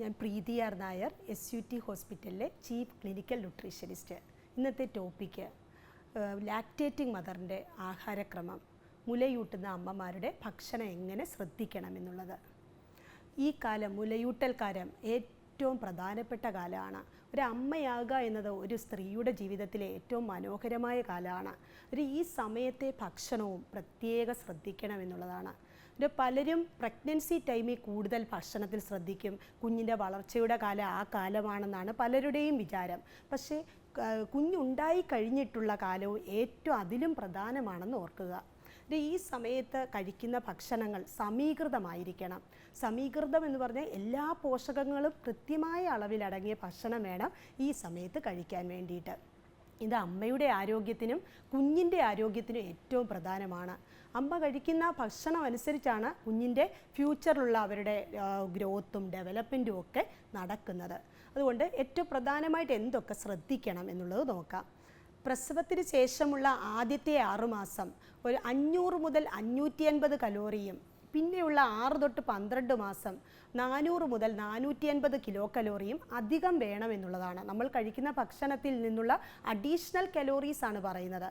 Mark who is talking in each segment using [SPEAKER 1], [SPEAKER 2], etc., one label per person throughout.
[SPEAKER 1] ഞാൻ പ്രീതി R Nair, SUT ഹോസ്പിറ്റലിലെ chief clinical nutritionist. ഇന്നത്തെ ടോപ്പിക്ക് ലാക്റ്റേറ്റിംഗ് മദറിൻ്റെ ആഹാരക്രമം, മുലയൂട്ടുന്ന അമ്മമാരുടെ ഭക്ഷണം എങ്ങനെ ശ്രദ്ധിക്കണം എന്നുള്ളത്. ഈ കാലം, മുലയൂട്ടൽ കാലം ഏറ്റവും പ്രധാനപ്പെട്ട കാലമാണ്. ഒരു അമ്മയാകുക എന്നത് ഒരു സ്ത്രീയുടെ ജീവിതത്തിലെ ഏറ്റവും മനോഹരമായ കാലമാണ്. ഈ സമയത്തെ ഭക്ഷണവും പ്രത്യേകം ശ്രദ്ധിക്കണം എന്നുള്ളതാണ്. പലരും പ്രഗ്നൻസി ടൈമിൽ കൂടുതൽ ഭക്ഷണത്തിൽ ശ്രദ്ധിക്കും. കുഞ്ഞിൻ്റെ വളർച്ചയുടെ കാലം ആ കാലമാണെന്നാണ് പലരുടെയും വിചാരം. പക്ഷേ കുഞ്ഞുണ്ടായി കഴിഞ്ഞിട്ടുള്ള കാലവും ഏറ്റവും അതിലും പ്രധാനമാണെന്ന് ഓർക്കുക. ഈ സമയത്ത് കഴിക്കുന്ന ഭക്ഷണങ്ങൾ സമീകൃതമായിരിക്കണം. സമീകൃതം എന്ന് പറഞ്ഞാൽ എല്ലാ പോഷകങ്ങളും കൃത്യമായ അളവിലടങ്ങിയ ഭക്ഷണം വേണം ഈ സമയത്ത് കഴിക്കാൻ വേണ്ടിയിട്ട്. ഇത് അമ്മയുടെ ആരോഗ്യത്തിനും കുഞ്ഞിൻ്റെ ആരോഗ്യത്തിനും ഏറ്റവും പ്രധാനമാണ്. അമ്മ കഴിക്കുന്ന ഭക്ഷണം അനുസരിച്ചാണ് കുഞ്ഞിൻ്റെ ഫ്യൂച്ചറിലുള്ള അവരുടെ ഗ്രോത്തും ഡെവലപ്മെൻറ്റും ഒക്കെ നടക്കുന്നത്. അതുകൊണ്ട് ഏറ്റവും പ്രധാനമായിട്ട് എന്തൊക്കെ ശ്രദ്ധിക്കണം എന്നുള്ളത് നോക്കാം. പ്രസവത്തിന് ശേഷമുള്ള ആദ്യത്തെ 6 മാസം ഒരു 500 മുതൽ 550 കലോറിയും, പിന്നെയുള്ള 6 തൊട്ട് 12 മാസം 400 മുതൽ 450 കിലോ കലോറിയും അധികം വേണമെന്നുള്ളതാണ്. നമ്മൾ കഴിക്കുന്ന ഭക്ഷണത്തിൽ നിന്നുള്ള അഡീഷണൽ കലോറീസ് ആണ് പറയുന്നത്.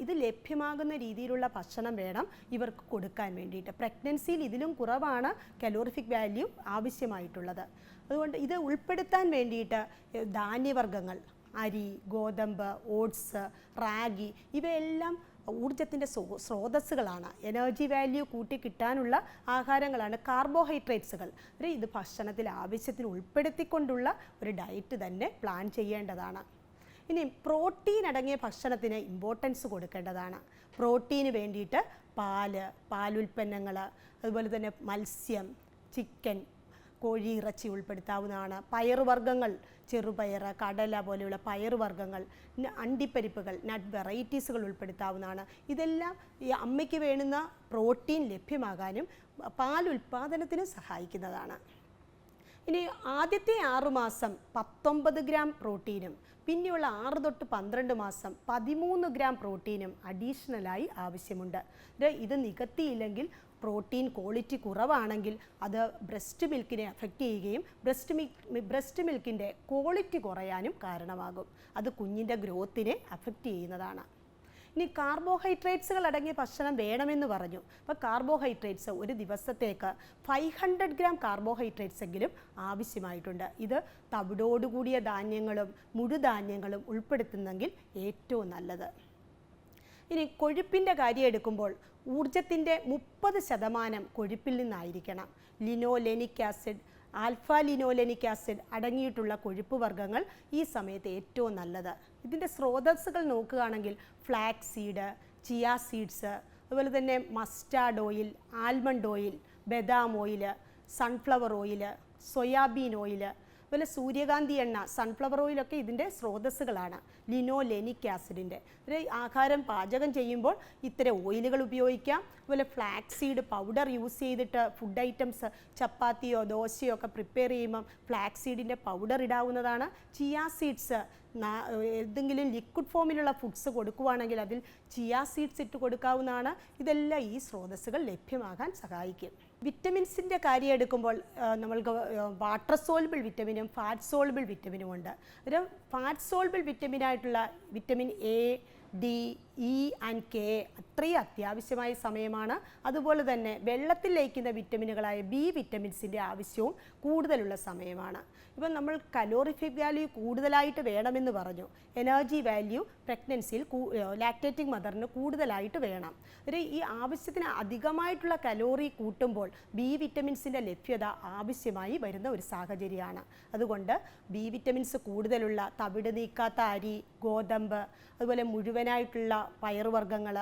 [SPEAKER 1] ഇത് ലഭ്യമാകുന്ന രീതിയിലുള്ള ഭക്ഷണം വേണം ഇവർക്ക് കൊടുക്കാൻ വേണ്ടിയിട്ട്. പ്രഗ്നൻസിയിൽ ഇതിലും കുറവാണ് കലോറിഫിക് വാല്യൂ ആവശ്യമായിട്ടുള്ളത്. അതുകൊണ്ട് ഇത് ഉൾപ്പെടുത്താൻ വേണ്ടിയിട്ട് ധാന്യവർഗ്ഗങ്ങൾ, അരി, ഗോതമ്പ്, ഓട്സ്, റാഗി ഇവയെല്ലാം ഊർജത്തിൻ്റെ സ്രോതസ്സുകളാണ്. എനർജി വാല്യൂ കൂട്ടി കിട്ടാനുള്ള ആഹാരങ്ങളാണ് കാർബോഹൈഡ്രേറ്റ്സുകൾ. ഇത് ഭക്ഷണത്തിൽ ആവശ്യത്തിന് ഉൾപ്പെടുത്തിക്കൊണ്ടുള്ള ഒരു ഡയറ്റ് തന്നെ പ്ലാൻ ചെയ്യേണ്ടതാണ്. ഇനി പ്രോട്ടീൻ അടങ്ങിയ ഭക്ഷണത്തിന് ഇമ്പോർട്ടൻസ് കൊടുക്കേണ്ടതാണ്. പ്രോട്ടീന് വേണ്ടിയിട്ട് പാലുൽപ്പന്നങ്ങൾ, അതുപോലെ തന്നെ മത്സ്യം, ചിക്കൻ, കോഴി ഇറച്ചി ഉൾപ്പെടുത്താവുന്നതാണ്. പയറുവർഗ്ഗങ്ങൾ, ചെറുപയർ, കടല പോലെയുള്ള പയറുവർഗ്ഗങ്ങൾ, അണ്ടിപ്പരിപ്പുകൾ, നട്ട് വെറൈറ്റീസുകൾ ഉൾപ്പെടുത്താവുന്നതാണ്. ഇതെല്ലാം ഈ അമ്മയ്ക്ക് വേണ്ടുന്ന പ്രോട്ടീൻ ലഭ്യമാകാനും പാലുൽപാദനത്തിനും സഹായിക്കുന്നതാണ്. ഇനി ആദ്യത്തെ 6 മാസം 19 ഗ്രാം പ്രോട്ടീനും, പിന്നെയുള്ള 6 തൊട്ട് 12 മാസം 13 ഗ്രാം പ്രോട്ടീനും അഡീഷണലായി ആവശ്യമുണ്ട്. ഇത് നികത്തിയില്ലെങ്കിൽ, പ്രോട്ടീൻ ക്വാളിറ്റി കുറവാണെങ്കിൽ അത് ബ്രസ്റ്റ് മിൽക്കിനെ അഫക്റ്റ് ചെയ്യുകയും ബ്രസ്റ്റ് മിൽക്കിൻ്റെ ക്വാളിറ്റി കുറയാനും കാരണമാകും. അത് കുഞ്ഞിൻ്റെ ഗ്രോത്തിനെ അഫക്റ്റ് ചെയ്യുന്നതാണ്. ഇനി കാർബോഹൈഡ്രേറ്റ്സുകൾ അടങ്ങിയ ഭക്ഷണം വേണമെന്ന് പറഞ്ഞു. അപ്പോൾ കാർബോഹൈഡ്രേറ്റ്സ് ഒരു ദിവസത്തേക്ക് 500 ഗ്രാം കാർബോഹൈഡ്രേറ്റ്സ് എങ്കിലും ആവശ്യമായിട്ടുണ്ട്. ഇത് തവിടോടുകൂടിയ ധാന്യങ്ങളും മുഴുധാന്യങ്ങളും ഉൾപ്പെടുത്തുന്നെങ്കിൽ ഏറ്റവും നല്ലത്. ഇനി കൊഴുപ്പിൻ്റെ കാര്യം എടുക്കുമ്പോൾ ഊർജത്തിൻ്റെ 30% കൊഴുപ്പിൽ നിന്നായിരിക്കണം. Linolenic acid, alpha linolenic acid അടങ്ങിയിട്ടുള്ള കൊഴുപ്പ് വർഗ്ഗങ്ങൾ ഈ സമയത്ത് ഏറ്റവും നല്ലത്. ഇതിൻ്റെ സ്രോതസ്സുകൾ നോക്കുകയാണെങ്കിൽ ഫ്ലാക്സ് സീഡ്, ചിയ സീഡ്സ്, അതുപോലെ തന്നെ മസ്റ്റാർഡ് ഓയിൽ, ആൽമണ്ട് ഓയിൽ, ബദാം oil, sunflower oil, soybean oil, അതുപോലെ സൂര്യകാന്തി എണ്ണ, സൺഫ്ലവർ ഓയിലൊക്കെ ഇതിൻ്റെ സ്രോതസ്സുകളാണ്. ലിനോലെനിക് ആസിഡിൻ്റെ ആഹാരം പാചകം ചെയ്യുമ്പോൾ ഇത്തരം ഓയിലുകൾ ഉപയോഗിക്കാം. അതുപോലെ ഫ്ലാക്സ് സീഡ് പൗഡർ യൂസ് ചെയ്തിട്ട് ഫുഡ് ഐറ്റംസ്, ചപ്പാത്തിയോ ദോശയോ ഒക്കെ പ്രിപ്പയർ ചെയ്യുമ്പം ഫ്ലാക്സ് സീഡിൻ്റെ പൗഡർ ഇടാവുന്നതാണ്. ചിയ സീഡ്സ് ഏതെങ്കിലും ലിക്വിഡ് ഫോമിലുള്ള ഫുഡ്സ് കൊടുക്കുകയാണെങ്കിൽ അതിൽ ചിയ സീഡ്സ് ഇട്ട് കൊടുക്കാവുന്നതാണ്. ഇതെല്ലാം ഈ സ്രോതസ്സുകൾ ലഭ്യമാകാൻ സഹായിക്കും. വിറ്റമിൻസിൻ്റെ കാര്യം എടുക്കുമ്പോൾ നമ്മൾക്ക് വാട്ടർ സോൾബിൾ വിറ്റമിനും ഫാറ്റ് സോൾബിൾ വിറ്റമിനും ഉണ്ട്. ഒരു ഫാറ്റ് സോൾബിൾ വിറ്റമിനായിട്ടുള്ള vitamin A, D, E and K അത്രയും അത്യാവശ്യമായ സമയമാണ്. അതുപോലെ തന്നെ വെള്ളത്തിൽ ലയിക്കുന്ന വിറ്റമിനുകളായ ബി വിറ്റമിൻസിൻ്റെ ആവശ്യവും കൂടുതലുള്ള സമയമാണ്. ഇപ്പം നമ്മൾ കലോറിഫിക് വാല്യൂ കൂടുതലായിട്ട് വേണമെന്ന് പറഞ്ഞു. എനർജി വാല്യൂ പ്രഗ്നൻസിയിൽ ലാക്റ്റേറ്റിംഗ് മദറിന് കൂടുതലായിട്ട് വേണം. ഈ ആവശ്യത്തിന് അധികമായിട്ടുള്ള കലോറി കൂട്ടുമ്പോൾ ബി വിറ്റമിൻസിൻ്റെ ലഭ്യത ആവശ്യമായി വരുന്ന ഒരു സാഹചര്യമാണ്. അതുകൊണ്ട് ബി വിറ്റമിൻസ് കൂടുതലുള്ള തവിട് നീക്കാത്ത അരി, ഗോതമ്പ്, അതുപോലെ മുഴുവനായിട്ടുള്ള പയറുവർഗ്ഗങ്ങൾ,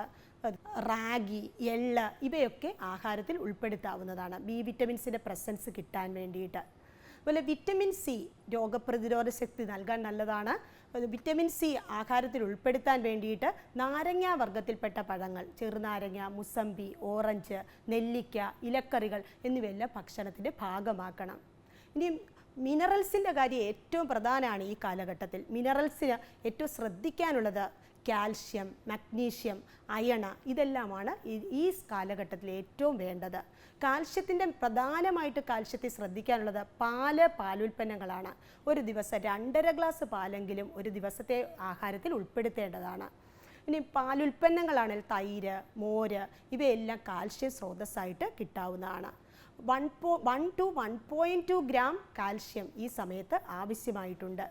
[SPEAKER 1] റാഗി, എള്ള് ഇവയൊക്കെ ആഹാരത്തിൽ ഉൾപ്പെടുത്താവുന്നതാണ് ബി വിറ്റമിൻസിൻ്റെ പ്രസൻസ് കിട്ടാൻ വേണ്ടിയിട്ട്. അതുപോലെ വിറ്റമിൻ സി രോഗപ്രതിരോധ ശക്തി നൽകാൻ നല്ലതാണ്. വിറ്റമിൻ സി ആഹാരത്തിൽ ഉൾപ്പെടുത്താൻ വേണ്ടിയിട്ട് നാരങ്ങ വർഗ്ഗത്തിൽപ്പെട്ട പഴങ്ങൾ, ചെറുനാരങ്ങ, മുസമ്പി, ഓറഞ്ച്, നെല്ലിക്ക, ഇലക്കറികൾ എന്നിവയെല്ലാം ഭക്ഷണത്തിൻ്റെ ഭാഗമാക്കണം. ഇനി മിനറൽസിൻ്റെ കാര്യം ഏറ്റവും പ്രധാനമാണ് ഈ കാലഘട്ടത്തിൽ. മിനറൽസിന് ഏറ്റവും ശ്രദ്ധിക്കാനുള്ളത് കാൽഷ്യം, മഗ്നീഷ്യം, അയണ ഇതെല്ലാമാണ് ഈ കാലഘട്ടത്തിൽ ഏറ്റവും വേണ്ടത്. പ്രധാനമായിട്ട് കാൽഷ്യത്തെ ശ്രദ്ധിക്കാനുള്ളത് പാലുൽപ്പന്നങ്ങളാണ്. ഒരു ദിവസം 2.5 ഗ്ലാസ് പാലെങ്കിലും ഒരു ദിവസത്തെ ആഹാരത്തിൽ ഉൾപ്പെടുത്തേണ്ടതാണ്. ഇനി പാലുൽപ്പന്നങ്ങളാണെങ്കിൽ തൈര്, മോര് ഇവയെല്ലാം കാൽഷ്യം സ്രോതസ്സായിട്ട് കിട്ടാവുന്നതാണ്. 1 to 1.2 ഗ്രാം കാൽഷ്യം ഈ സമയത്ത് ആവശ്യമായിട്ടുണ്ട്.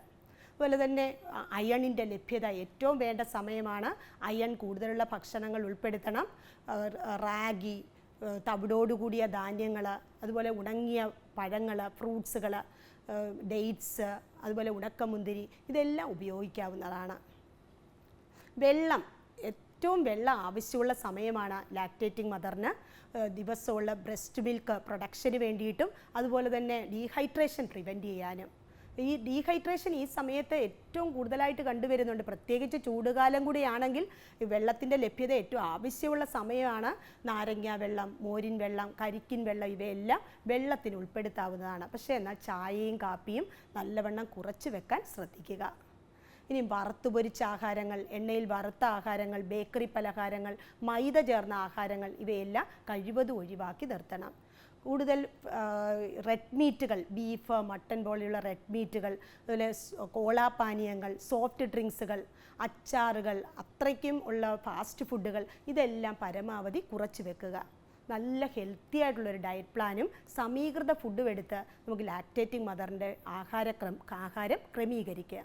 [SPEAKER 1] അതുപോലെ തന്നെ അയണിൻ്റെ ലഭ്യത ഏറ്റവും വേണ്ട സമയമാണ്. അയൺ കൂടുതലുള്ള ഭക്ഷണങ്ങൾ ഉൾപ്പെടുത്തണം. റാഗി, തവിടോടുകൂടിയ ധാന്യങ്ങൾ, അതുപോലെ ഉണങ്ങിയ പഴങ്ങൾ, ഫ്രൂട്ട്സുകൾ, ഡേറ്റ്സ്, അതുപോലെ ഉണക്കമുന്തിരി ഇതെല്ലാം ഉപയോഗിക്കാവുന്നതാണ്. ഏറ്റവും വെള്ളം ആവശ്യമുള്ള സമയമാണ് ലാക്ടേറ്റിംഗ് മദറിന്. ദിവസമുള്ള ബ്രസ്റ്റ് മിൽക്ക് പ്രൊഡക്ഷന് വേണ്ടിയിട്ടും അതുപോലെ തന്നെ ഡീഹൈഡ്രേഷൻ പ്രിവെൻറ്റ് ചെയ്യാനും. ഈ ഡീഹൈഡ്രേഷൻ ഈ സമയത്ത് ഏറ്റവും കൂടുതലായിട്ട് കണ്ടുവരുന്നുണ്ട്. പ്രത്യേകിച്ച് ചൂടുകാലം കൂടിയാണെങ്കിൽ വെള്ളത്തിൻ്റെ ലഭ്യത ഏറ്റവും ആവശ്യമുള്ള സമയമാണ്. നാരങ്ങ വെള്ളം, മോരിൻ വെള്ളം, കരിക്കിൻ വെള്ളം ഇവയെല്ലാം വെള്ളത്തിന് ഉൾപ്പെടുത്താവുന്നതാണ്. പക്ഷേ എന്നാൽ ചായയും കാപ്പിയും നല്ലവണ്ണം കുറച്ച് വെക്കാൻ ശ്രദ്ധിക്കുക. ഇനി വറുത്തു പൊരിച്ച ആഹാരങ്ങൾ, എണ്ണയിൽ വറുത്ത ആഹാരങ്ങൾ, ബേക്കറി പലഹാരങ്ങൾ, മൈദ ചേർന്ന ആഹാരങ്ങൾ ഇവയെല്ലാം കഴിവതും ഒഴിവാക്കി നിർത്തണം. കൂടുതൽ റെഡ് മീറ്റുകൾ, ബീഫ്, മട്ടൺ പോലെയുള്ള റെഡ് മീറ്റുകൾ, അതുപോലെ കോളാപാനീയങ്ങൾ, സോഫ്റ്റ് ഡ്രിങ്ക്സുകൾ, അച്ചാറുകൾ, അത്രയ്ക്കും ഉള്ള ഫാസ്റ്റ് ഫുഡുകൾ ഇതെല്ലാം പരമാവധി കുറച്ച് വെക്കുക. നല്ല ഹെൽത്തി ആയിട്ടുള്ളൊരു ഡയറ്റ് പ്ലാനും സമീകൃത ഫുഡും എടുത്ത് നമുക്ക് ലാക്ടേറ്റിംഗ് മദറിൻ്റെ ആഹാരം ക്രമീകരിക്കുക.